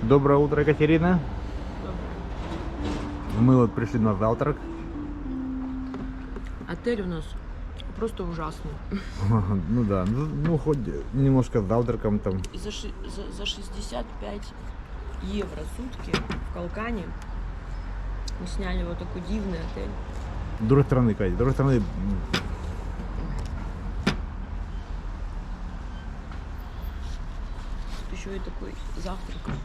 Доброе утро, Екатерина. Мы вот пришли на завтрак. Отель у нас просто ужасный. Ну да, ну хоть немножко с завтраком там. И за 65 евро сутки в Калкане мы сняли вот такой дивный отель. С другой стороны, Катя, с другой стороны. Тут еще и такой завтрак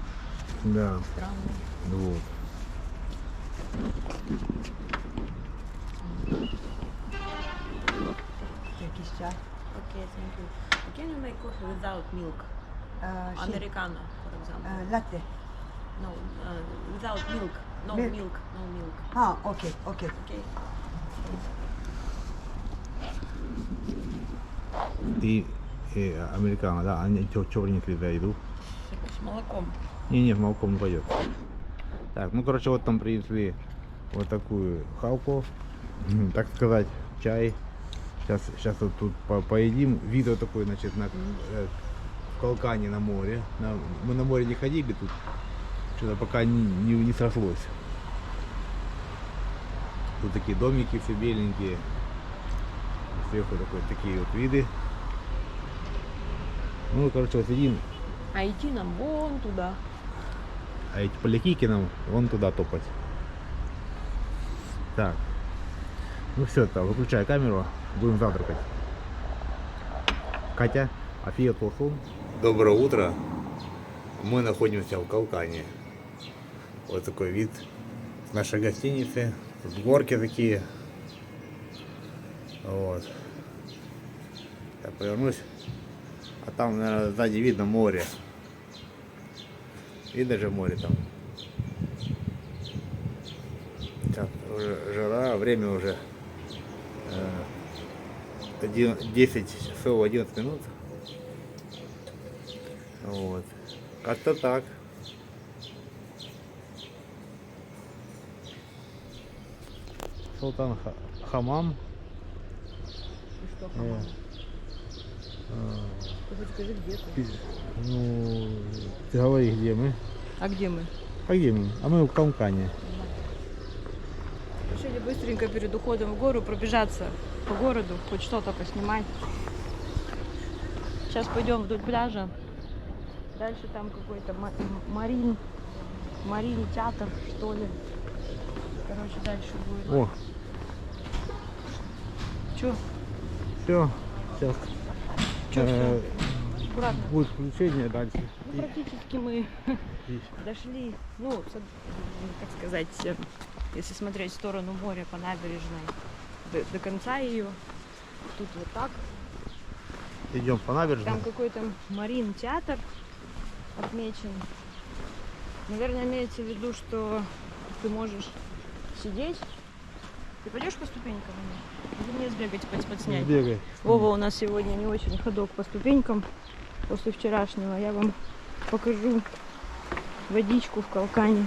Да, странный. вот. Turkish chai. Okay, thank you. Can you make coffee without milk? Sì, Americano, for example. latte. No, without milk. No Milk. milk. No milk. Ah, ok, ok. Okay. Ты американо, да? Они черненькие за еду. С молоком. Не, в молоком не пойдет. Так, ну короче, вот там принесли вот такую халку, так сказать, чай. Сейчас вот тут поедим. Вид вот такой, значит, в Калкане на море. Мы на море не ходили тут, что-то пока не срослось. Тут такие домики все беленькие. Сверху такие вот виды. Ну, короче, вот сидим. А идти нам вон туда. А эти поляки нам вон туда топать. Так. Ну все, там, выключай камеру, будем завтракать. Катя, Афия Толсун. Доброе утро. Мы находимся в Калкане. Вот такой вид с нашей гостиницы. Тут горки такие. Вот. Я повернусь. А там, наверное, сзади видно море. Видно же море там. Сейчас уже жара, время уже 10 часов 11 минут. Вот. Как-то так. Султан Хамам. И что, хамам? Ты хоть скажи, где ты? Ну, ты говори, где мы? А где мы? А где мы? А мы в Калкане. Решили быстренько перед уходом в гору пробежаться по городу, хоть что-то поснимать. Сейчас пойдем вдоль пляжа. Дальше там какой-то марин театр, что ли. Короче, дальше будет. О, Чё? все. Сейчас Чё всё? Аккуратно. будет включение дальше. Ну, практически мы дошли, ну, как сказать, если смотреть в сторону моря по набережной, до конца ее. Тут вот так. Идем по набережной. Там какой-то марин театр отмечен. Наверное, имеется в виду, что ты можешь сидеть. Ты пойдешь по ступенькам? Или мне сбегать подснять? Бегай. Вова у нас сегодня не очень ходок по ступенькам после вчерашнего. Я вам покажу водичку в Калкане.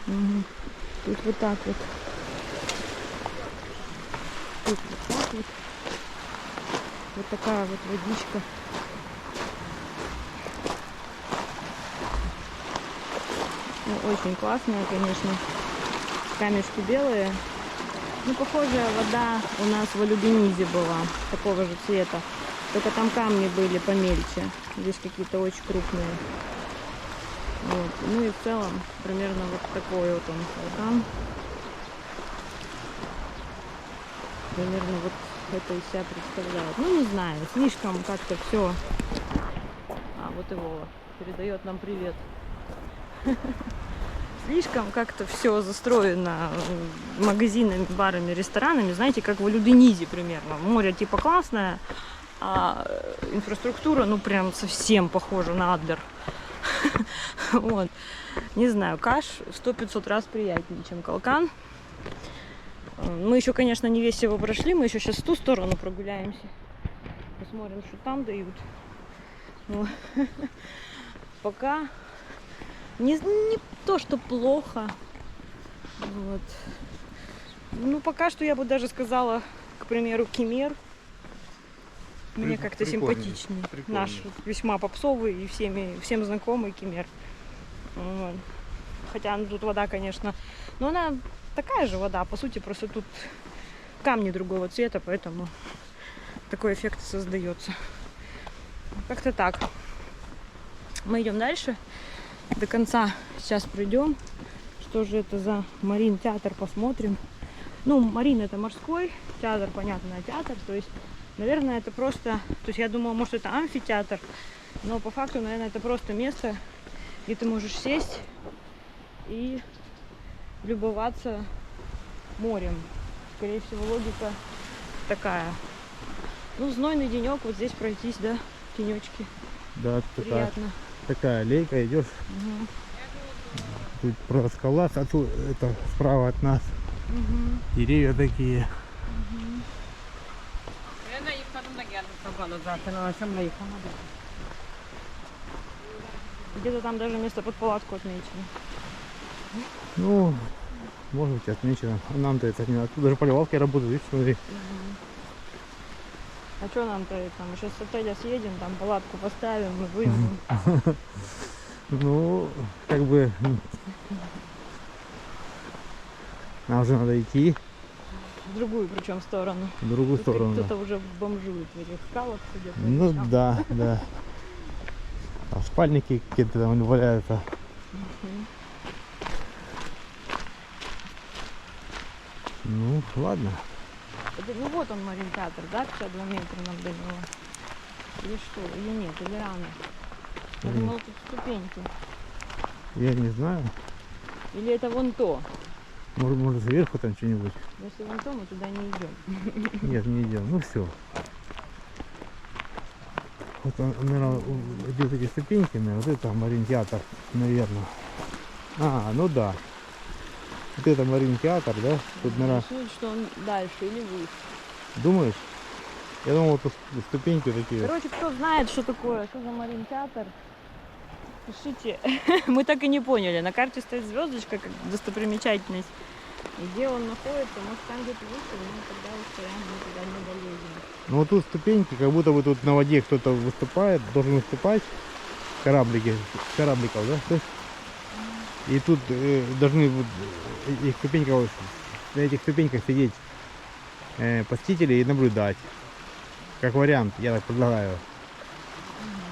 Угу. Тут вот так вот. Тут вот так вот. Вот такая вот водичка. Ну, очень классная, конечно. Камешки белые. Ну, похожая вода у нас в Алюбенизе была, такого же цвета. Только там камни были помельче. Здесь какие-то очень крупные. Вот. Ну и в целом примерно вот такой вот он вулкан. Примерно вот это из себя представляет. Ну, не знаю, слишком как-то все. А, вот его передает нам привет. Слишком как-то все застроено магазинами, барами, ресторанами, знаете, как в Алюбенизе примерно. Море типа классное, а инфраструктура, ну, прям совсем похожа на Адлер. Вот. Не знаю, Каш 100-500 раз приятнее, чем Калкан. Мы еще, конечно, не весь его прошли, мы еще сейчас в ту сторону прогуляемся. Посмотрим, что там дают. Вот. Пока не то, что плохо. Вот. Ну, пока что я бы даже сказала, к примеру, Кемер. Мне как-то прикольный, симпатичнее. прикольный. Наш весьма попсовый и всем знакомый Кемер. Вот. Хотя ну, тут вода, конечно, но она такая же вода, по сути, просто тут камни другого цвета, поэтому такой эффект создается. Как-то так. Мы идем дальше. До конца сейчас пройдем. Что же это за Марин театр, посмотрим. Ну, Марин это морской, театр, понятно, театр. То есть, наверное, это просто... То есть я думала, может, это амфитеатр. Но по факту, наверное, это просто место, где ты можешь сесть и любоваться морем. Скорее всего, логика такая. Ну, знойный денек, вот здесь пройтись, да, тенечки. Да, Приятно. такая аллейка, идешь. Мгм. Тут просто скала, а тут это справа от нас Мгм. деревья такие. Где-то там даже место под палатку отмечено. Ну, может быть, отмечено. А нам-то это не надо. Тут даже поливалки работают, видишь, смотри. А что нам-то там? Сейчас с отеля съедем, там палатку поставим и выйдем. Ну, как бы нам уже надо идти В другую причем сторону. в другую Тут сторону. кто-то уже бомжует в этих скалах, судя по Ну вещам. да, да. А спальники какие-то там валяются. Ну, ладно. Это, ну вот он, Марин театр, да? 52 метра нам до него. Или что? Или нет? Или рано? Я Или- думала, тут ступеньки. Я не знаю. Или это вон то? Может сверху там что-нибудь. Если вон то, мы туда не идем. Нет, не идем. Ну все. Вот он, наверное, идет эти ступеньки, наверное, вот это Марин театр, наверное. А, ну да. Вот это Марин театр, да? Тут, наверное, Рисует, что он дальше или выше. думаешь? Я думал, вот ступеньки такие. Короче, кто знает, что такое, что за Марин театр, пишите. Мы так и не поняли. На карте стоит звездочка как достопримечательность. И где он находится, может там где-то выше, но тогда уж прям мы туда не долезем. Ну вот тут ступеньки, как будто бы тут на воде кто-то выступает, должен выступать. Корабликов, да? То есть, и тут должны вот, этих ступеньках, на этих ступеньках сидеть посетители и наблюдать. Как вариант, я так предлагаю.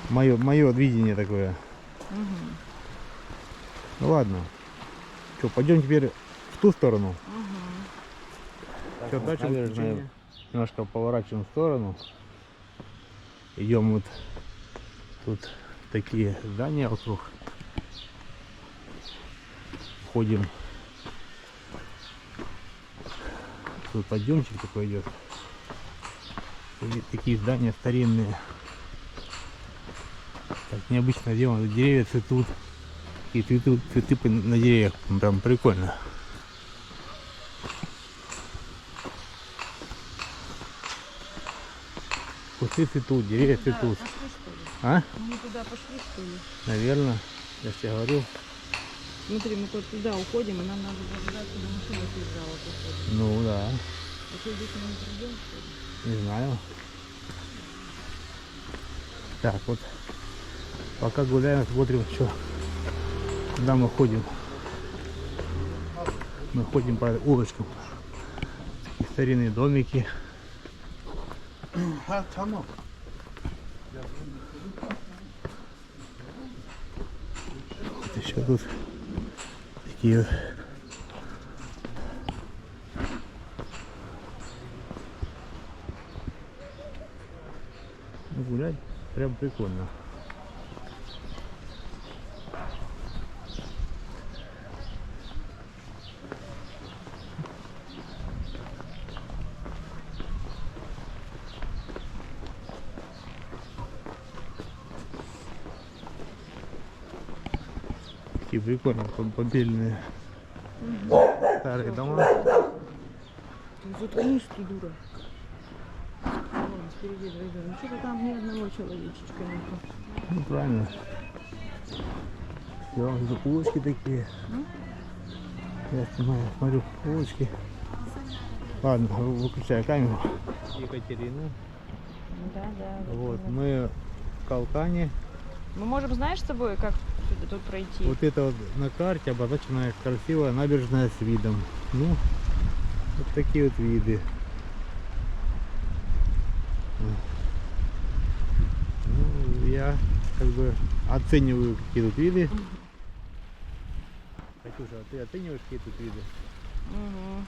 Мое видение такое. Ну ладно. Что, пойдем теперь в ту сторону. Все, дальше набережная. Немножко поворачиваем в сторону. Идем вот тут такие здания вокруг. Ходим. Тут подъемчик такой идет. И такие здания старинные. Так необычно сделано. Деревья цветут. И цветы на деревьях. Прям прикольно. Кусты цветут, деревья цветут. Пошли, что ли? А? Мы туда пошли, что ли? Наверное. Я же тебе говорил. Смотри, мы вот туда уходим, и нам надо дождаться, на машину съезжала, походу. Ну да. А что, здесь мы не придем, что ли? Не знаю. Так, вот. Пока гуляем, смотрим, что. Куда мы ходим. Мы ходим по улочкам. Такие старинные домики. Вот еще тут такие вот. Ну, гулять прям прикольно. Такие прикольные побельные старые дома. Заткнись ты, дура. Вон, впереди двойной. Ну что-то там ни одного человечечка нету. Ну правильно. Все, тут улочки такие. Я снимаю, смотрю улочки. Ладно, выключаю камеру. Екатерина. Да, да. Вот, именно. мы в Калкане. Мы можем, знаешь, с тобой, как тут пройти? Вот это вот на карте обозначенная красивая набережная с видом. Ну, вот такие вот виды. Ну, я как бы оцениваю, какие тут виды. Катюша, а ты оцениваешь, какие тут виды? Мгм.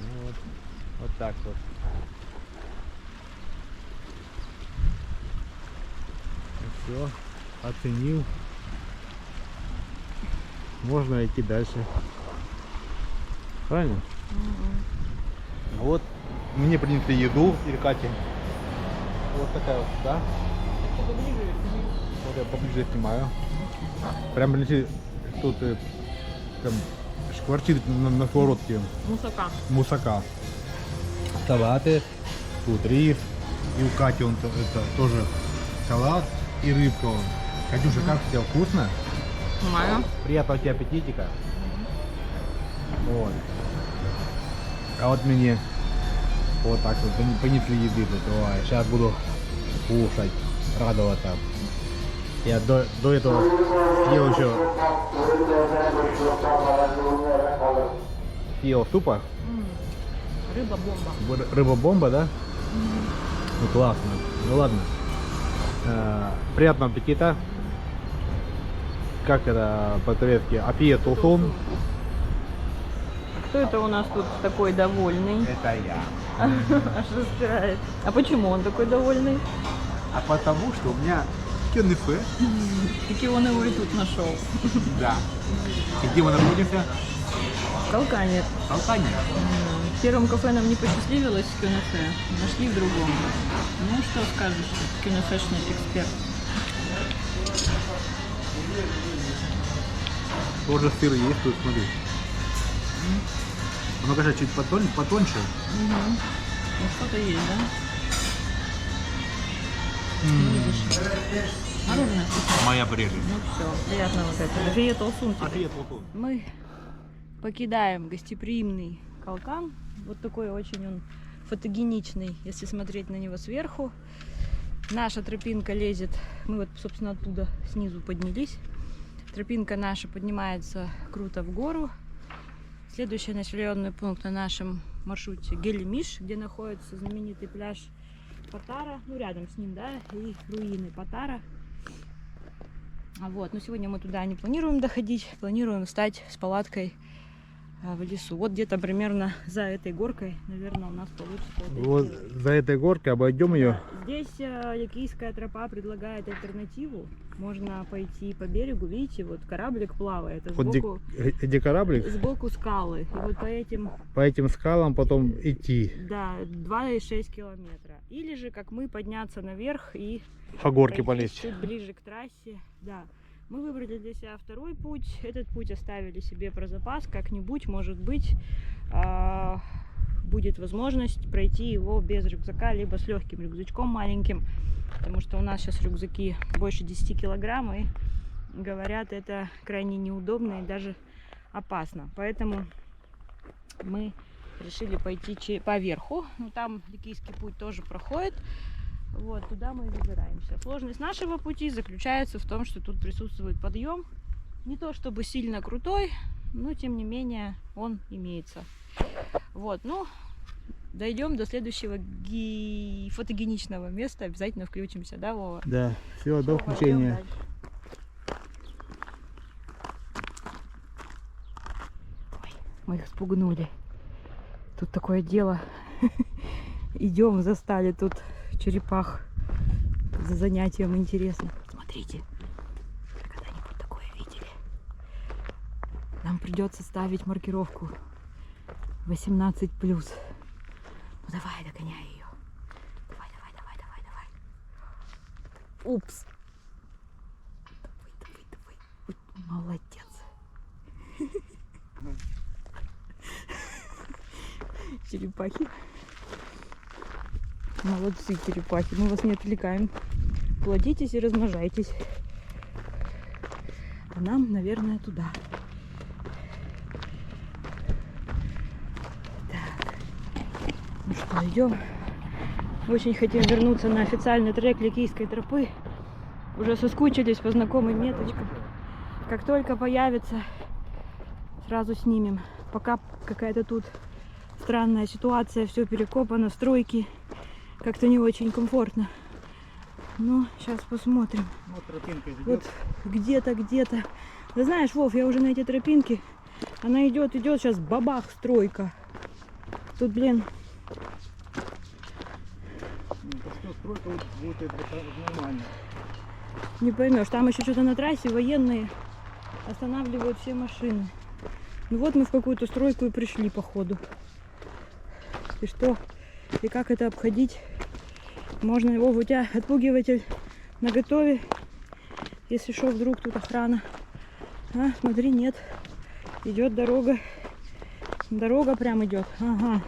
Ну, вот так вот. Все, оценил. Можно идти дальше. Правильно? Вот мне принесли еду или Кате. Вот такая вот, да? Вот я поближе снимаю. Прям принесли тут прям шкварчит на сковородке Мусака. мусака. Салаты, тут рис. И у Кати он это тоже салат и рыбка. Катюша, как у тебя вкусно? Понимаю. Приятного тебе аппетитика. Вот. А вот мне вот так вот понесли еды тут. Ой, сейчас буду кушать, радоваться. Я до этого съел еще супа. Рыба-бомба. Рыба-бомба, да? Ну классно. Ну ладно. Приятного аппетита. Как это по-турецки? Апия тулсун. Кто это у нас тут такой довольный? Это я. Аж распирает. А почему он такой довольный? А потому что у меня кенефе. Таки он его и тут нашел. Да. И где мы находимся? В Калкане. В Калкане. В первом кафе нам не посчастливилось с кюнефе. Нашли в другом. Ну, что скажешь, кюнефешный эксперт? Тоже сыр есть тут, смотри. Оно, конечно, чуть потоньше. Ну, что-то есть, да? Мороженое вкусное. Моя прелесть. Ну все, приятного аппетита. Фия толсун тебе. Апия тулсун. Мы покидаем гостеприимный Калкан. Вот такой очень он фотогеничный, если смотреть на него сверху. Наша тропинка лезет, мы вот, собственно, оттуда снизу поднялись. Тропинка наша поднимается круто в гору. Следующий населенный пункт на нашем маршруте Гелимиш, где находится знаменитый пляж Патара, ну рядом с ним, да, и руины Патара. Вот, но сегодня мы туда не планируем доходить, планируем встать с палаткой в лесу. Вот где-то примерно за этой горкой, наверное, у нас получится. Вот за этой горкой обойдем ее. Здесь Якийская тропа предлагает альтернативу. Можно пойти по берегу, видите, вот кораблик плавает, а Вот сбоку, где кораблик, сбоку скалы. И вот по этим скалам потом идти. да, 2,6 километра. Или же, как мы, подняться наверх и По горке пройтись полезть. чуть ближе к трассе. Да. Мы выбрали для себя второй путь. Этот путь оставили себе про запас. Как-нибудь, может быть, будет возможность пройти его без рюкзака, либо с легким рюкзачком маленьким. Потому что у нас сейчас рюкзаки больше 10 килограмм, и говорят, это крайне неудобно и даже опасно. Поэтому мы решили пойти по верху. Ну, там Ликийский путь тоже проходит. Вот, туда мы и выбираемся. Сложность нашего пути заключается в том, что тут присутствует подъем. Не то чтобы сильно крутой, но тем не менее он имеется. Вот, ну, дойдем до следующего фотогеничного места. Обязательно включимся, да, Вова? Да, все, до Пойдем включения. дальше. Ой, мы их спугнули. Тут такое дело. Идем, застали тут черепах за занятием интересно. Смотрите, когда-нибудь такое видели? Нам придется ставить маркировку 18+. Ну давай, догоняй ее. Давай, давай, давай, давай, давай. Упс. Давай, давай, давай. Ой, молодец. Черепахи. Молодцы, черепахи. Мы вас не отвлекаем. Плодитесь и размножайтесь. А нам, наверное, туда. Так. Ну что, идем Очень хотим вернуться на официальный трек Ликийской тропы. Уже соскучились по знакомым меточкам. Как только появится, сразу снимем. Пока какая-то тут странная ситуация, все перекопано, стройки. Как-то не очень комфортно. Ну, сейчас посмотрим. Вот тропинка идет. Вот где-то. Да знаешь, Вов, я уже на эти тропинки. Она идет, сейчас бабах, стройка. Тут, блин, Что стройка будет это нормально. не поймешь. Там еще что-то на трассе военные останавливают все машины. Ну вот мы в какую-то стройку и пришли, походу. И что? И как это обходить? Можно его, у тебя отпугиватель наготове. Если что, вдруг тут охрана. А, смотри, нет. Идет дорога. Дорога прям идет. Ага.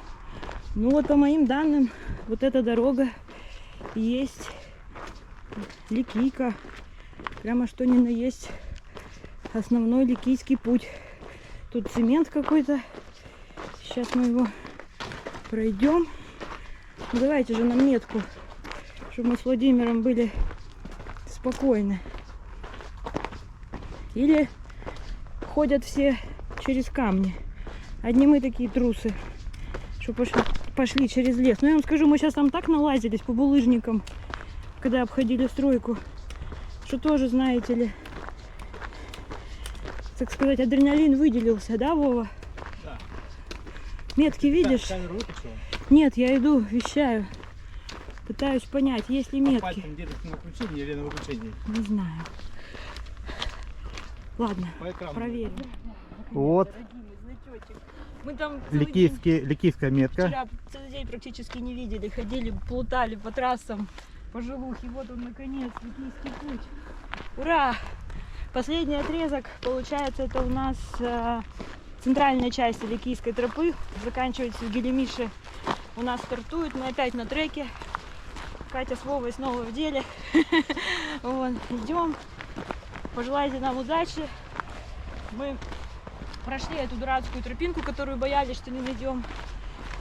Ну вот по моим данным, вот эта дорога и есть Ликийка. Прямо что ни на есть основной ликийский путь. Тут цемент какой-то. Сейчас мы его пройдем. Ну, давайте же нам метку, чтобы мы с Владимиром были спокойны. Или ходят все через камни. Одни мы такие трусы, что пошли через лес. Но я вам скажу, мы сейчас там так налазились по булыжникам, когда обходили стройку, что тоже, знаете ли, так сказать, адреналин выделился, да, Вова? Да. Метки видишь? Камеру выключил? Нет, я иду, вещаю. Пытаюсь понять, есть ли метки. Пальцем держишь на включении или на выключении? Не знаю. Ладно, По экрану. проверим. Вот. Мы там целый день, Ликийская метка. вчера целый день практически не видели. Ходили, плутали по трассам, по Желухе. Вот он, наконец, Ликийский путь. Ура! Последний отрезок, получается, это у нас центральная часть Ликийской тропы. Заканчивается в Гелемише. У нас стартует. Мы опять на треке. Катя с Вовой снова в деле. Вот, идем. Пожелайте нам удачи. Мы прошли эту дурацкую тропинку, которую боялись, что не найдем.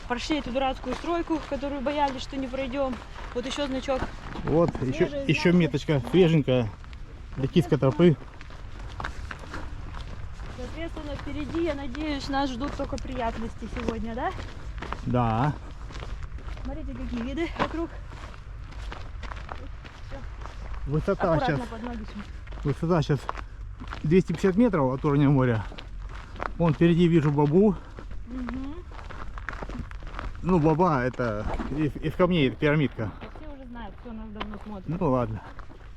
Прошли эту дурацкую стройку, которую боялись, что не пройдем. Вот еще значок. Вот, Свежие еще знаки. меточка свеженькая. Ликийской тропы. Соответственно, впереди, я надеюсь, нас ждут только приятности сегодня, да? Да. Смотрите, какие виды вокруг. Высота Аккуратно сейчас. под ноги. Высота сейчас 250 метров от уровня моря. Вон впереди вижу бабу. Мгм. Ну, баба это из камней, это пирамидка. Все уже знают, кто нас давно смотрит. Ну ладно.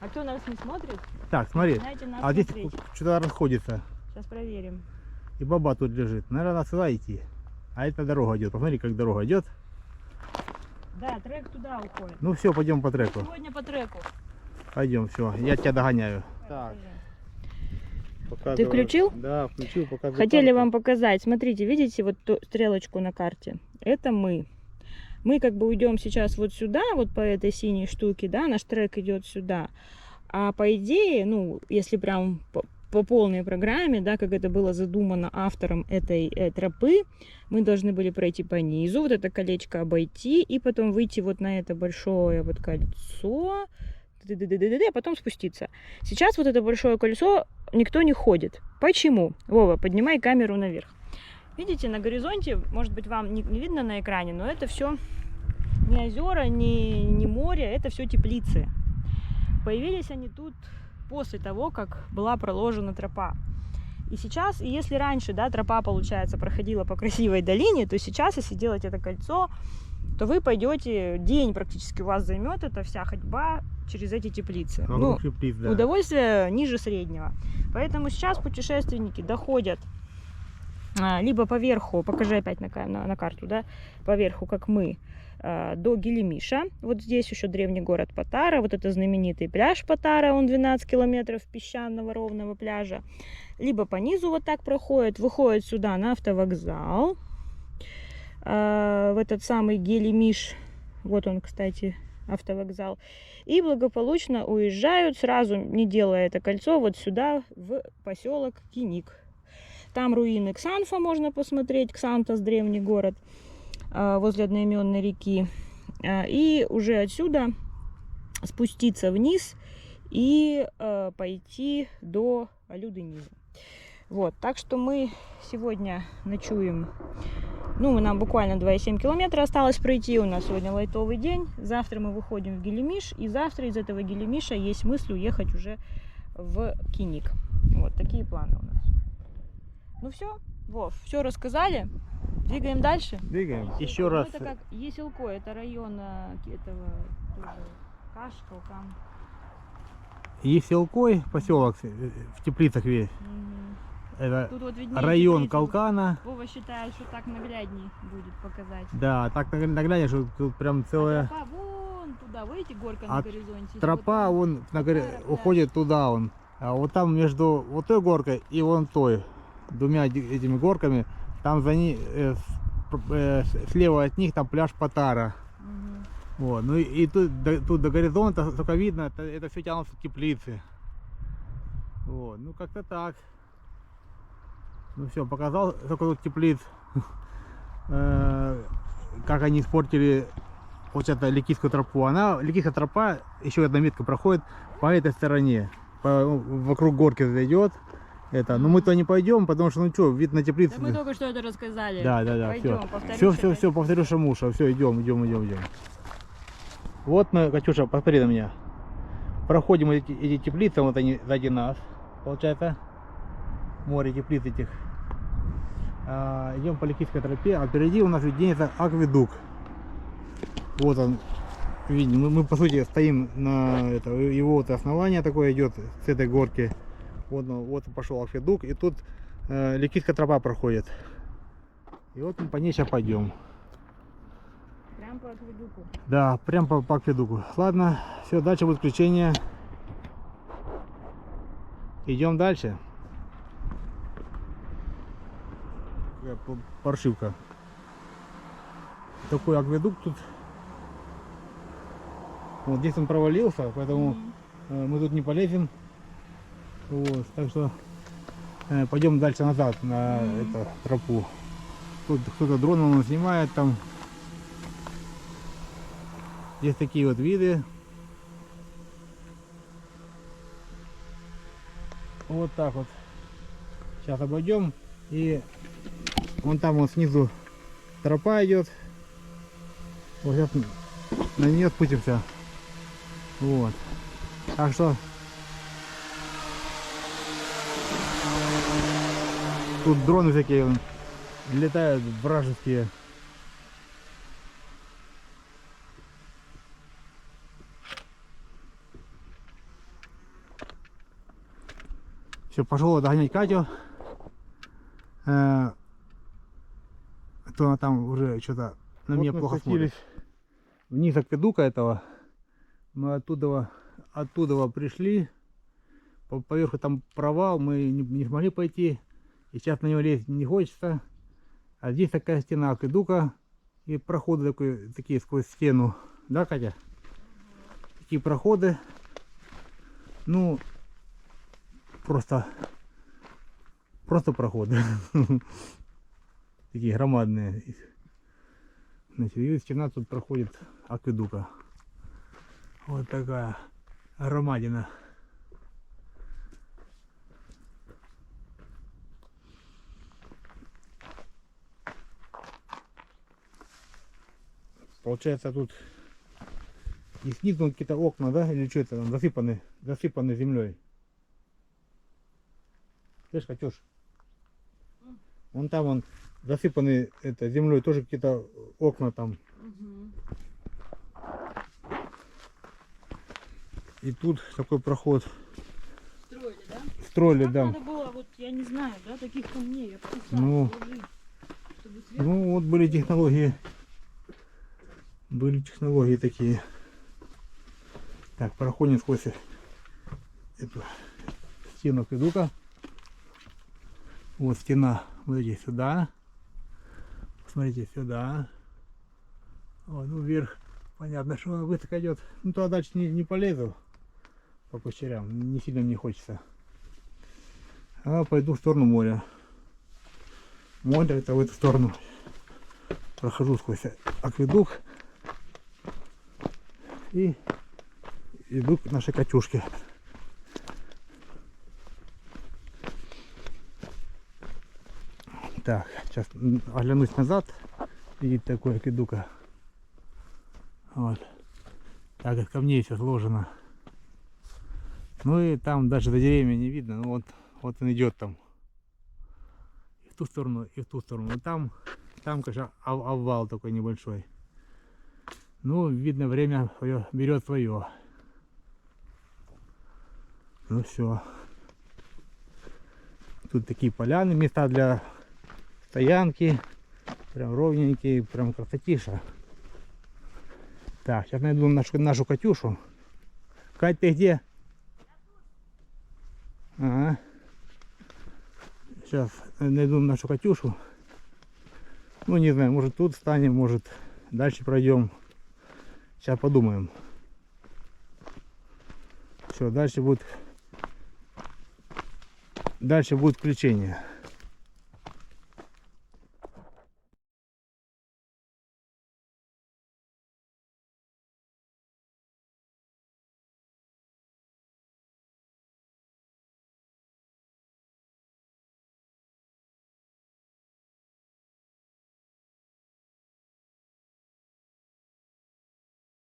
А кто нас не смотрит, Так, смотри. знаете, нас А здесь смотреть. что-то расходится. Сейчас проверим. И баба тут лежит. Наверное, надо сюда идти. А это дорога идет. Посмотри, как дорога идет. Да, трек туда уходит. Ну все, пойдем по треку. Сегодня по треку. Пойдем, все. Я тебя догоняю. Так. Ты включил? Да, включил. Показываю Хотели карту. вам показать. Смотрите, видите вот ту стрелочку на карте? Это мы. Мы как бы уйдем сейчас вот сюда, вот по этой синей штуке, да, наш трек идет сюда. А по идее, ну, если прям по полной программе, да, как это было задумано автором этой тропы, мы должны были пройти по низу, вот это колечко обойти и потом выйти вот на это большое вот кольцо, а потом спуститься. Сейчас вот это большое кольцо никто не ходит. Почему? Вова, поднимай камеру наверх. Видите, на горизонте, может быть, вам не видно на экране, но это все не озера, не море, это все теплицы. Появились они тут после того, как была проложена тропа. И сейчас, если раньше, да, тропа, получается, проходила по красивой долине, то сейчас, если делать это кольцо, то вы пойдете, день практически у вас займет эта вся ходьба через эти теплицы. Вокруг теплиц, да. Удовольствие ниже среднего. Поэтому сейчас путешественники доходят либо по верху, покажи опять на карту, да, по верху, как мы, до Гелемиша. Вот здесь еще древний город Патара, вот это знаменитый пляж Патара, он 12 километров песчаного ровного пляжа. Либо по низу вот так проходит, выходит сюда на автовокзал, в этот самый Гелемиш, вот он, кстати, автовокзал, и благополучно уезжают, сразу не делая это кольцо, вот сюда, в поселок Киник. Там руины Ксанфа можно посмотреть, Ксантос, древний город, возле одноименной реки. И уже отсюда спуститься вниз и пойти до Алюды-Низа. Вот, так что мы сегодня ночуем. Ну, нам буквально 2,7 километра осталось пройти. У нас сегодня лайтовый день. Завтра мы выходим в Гелемиш. И завтра из этого Гелемиша есть мысль уехать уже в Киник. Вот такие планы у нас. Ну все, Вов, все рассказали. Двигаем дальше. Двигаем. Еще Ну, раз. это как Еселко, это район этого тоже Каш, Калкан. Еселкой поселок в Теплицах весь. Это Тут вот виднее район Теплицы. Калкана. Вова считает, что так наглядней будет показать. Да, так наглядно, что тут прям целая Тропа вон туда, видите, горка А на горизонте. тропа, Вот вон на горе, Старая, да. уходит туда он. А вот там между вот той горкой и вон той, двумя этими горками, там за ней, слева от них там пляж Патара. Мгм. Вот, ну и тут до горизонта только видно, это все тянутся теплицы. Вот, ну как-то так. Ну все, показал, сколько тут теплиц. Как они испортили вот эту Ликийскую тропу. Ликийская тропа, еще одна метка проходит по этой стороне. Вокруг горки зайдет. Но мы туда не пойдем, потому что, ну что, вид на теплицу. Да мы только что это рассказали. Да, Пойдем, все, повторю Шамуша. Все, идем. Вот мы, Катюша, посмотри на меня. Проходим эти теплицы, вот они сзади нас, получается. Море теплиц этих. Идем по Ликийской тропе, а впереди у нас виднеется акведук. Вот он, видим, мы по сути стоим на его вот основание такое идет с этой горки. Вот пошел акведук, и тут Ликийская тропа проходит. И вот мы по ней сейчас пойдем. Прям по акведуку. Да, прям по акведуку. Ладно, все, дальше будет включение. Идем дальше. Паршивка. Такой акведук тут. Вот здесь он провалился, поэтому мы тут не полезем. Вот, так что пойдем дальше назад на эту тропу. Тут кто-то дроном снимает там. Здесь такие вот виды. Вот так вот. Сейчас обойдем. И вон там вот снизу тропа идет. Вот сейчас на нее спустимся. Вот. Так что тут дроны всякие летают вражеские. Все, пошел догонять Катю. То она там уже что-то на меня плохо смотрит. Вниз акведука этого. Мы оттуда пришли. Поверху там провал, мы не смогли пойти. И сейчас на него лезть не хочется. А здесь такая стена акведука. И проходы такие сквозь стену. Да, Катя? Такие проходы. Ну, просто проходы. Такие громадные. Значит, и стена тут проходит акведука. Вот такая громадина. Получается тут и снизу какие-то окна, да, или что это там засыпаны землей. Слышь, Катюш? Вон там он засыпаны землей, тоже какие-то окна там. И тут такой проход. Строили, да? Строили, Как да. надо было, вот я не знаю, да, таких камней обтесать, Ну, сложить, чтобы сверху... ну вот были технологии. Были технологии такие. Так, проходим сквозь эту стену акведука. Вот стена, смотрите, сюда. Смотрите, сюда. Вот, ну, вверх, понятно, что она высоко идет. Ну, туда дальше не полезу по кучерям, не сильно мне хочется. А пойду в сторону моря. Море это в эту сторону. Прохожу сквозь акведук. И иду к нашей Катюшке. Так, сейчас оглянусь назад. Видите, такое кидука. Вот. Так как камней все сложено. Ну и там даже за деревьями не видно. Ну вот он идет там. И в ту сторону, и в ту сторону. И там, конечно, обвал такой небольшой. Ну, видно, время берет свое. Ну все. Тут такие поляны, места для стоянки. Прям ровненькие, прям красотиша. Так, сейчас найду нашу Катюшу. Кать, ты где? Ага. Сейчас найду нашу Катюшу. Ну, не знаю, может тут встанем, может дальше пройдем. Сейчас подумаем. Все, дальше будет включение.